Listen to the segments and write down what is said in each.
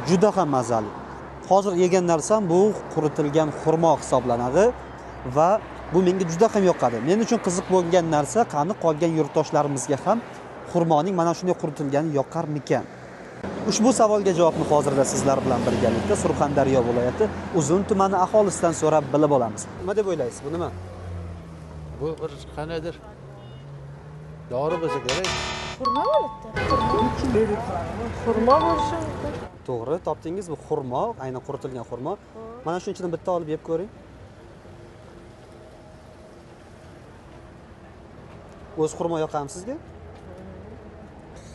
juda ham mazali. Hozir yegan narsam bu quritilgan xurmo hisoblanadi va bu menga juda ham yoqadi. Men uchun qiziq bo'lgan narsa, qani qolgan yurtdoshlarimizga ham xurmoning mana shunday quritilgani yoqarmikan? Ushbu savolga javobni hozirda sizlar bilan birgalikda Surxondaryo viloyati Uzun tumani aholisidan so'rab bilib olamiz. Nima deb o'ylaysiz? Bu nima? Bu bir qanaydir dori bo'lsa kerak. Xurmo bo'ladi. Xurmo bo'lishi mumkin. To'g'ri, topdingiz. Bu xurmo, aynan quritilgan xurmo. Mana shuning ichidan bitta olib yeb ko'ring. O'z xurmo yoqamisiz sizga?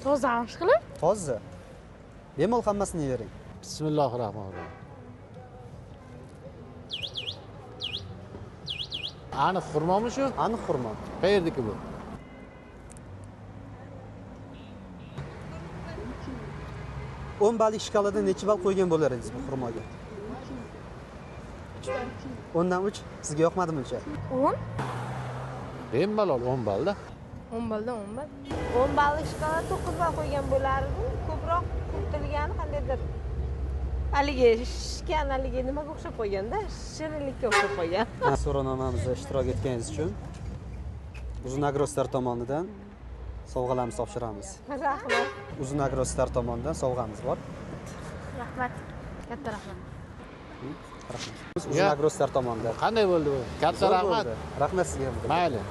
Tozamish qilib? Toza. Bemalol hammasini yeyvering. Bismillahirrohmanirrohim. Aniq xurmomi shu? Aniq xurmo. Qayerdiki bu? O'n ballik shkalada necha ball qo'ygan bo'lar edingiz bu xurmoga? 10 dan 3. Sizga yoqmadimi uncha? 10? Bemalol 10 ballda. 10 baldan 10 ball. 10 ballik shkola 9 ball qo'ygan bo'lardi. Ko'proq quritilgani qandaydir. Haligi shishgan, haligi nimaga o'xshab qo'yganda, shirinlikka o'xshab qo'ygan. So'rovnomamizda ishtirok etganingiz uchun Uzun Agrostar tomonidan sovg'alarimizni topshiramiz. Rahmat. Uzun Agrostar tomonidan sovg'amiz bor. Rahmat. Katta rahmat. Uzun Agrostar tomonidan. Qanday bo'ldi bu? Katta rahmat. Rahmat sizga. Mayli.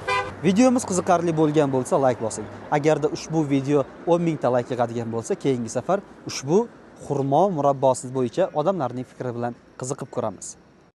Videomiz qiziqarli bo'lgan bo'lsa, like bosing. Agarda ushbu video 10 mingta like yig'adigan bo'lsa, keyingi safar ushbu xurmo murabbosi bo'yicha odamlarning fikri bilan qiziqib ko'ramiz.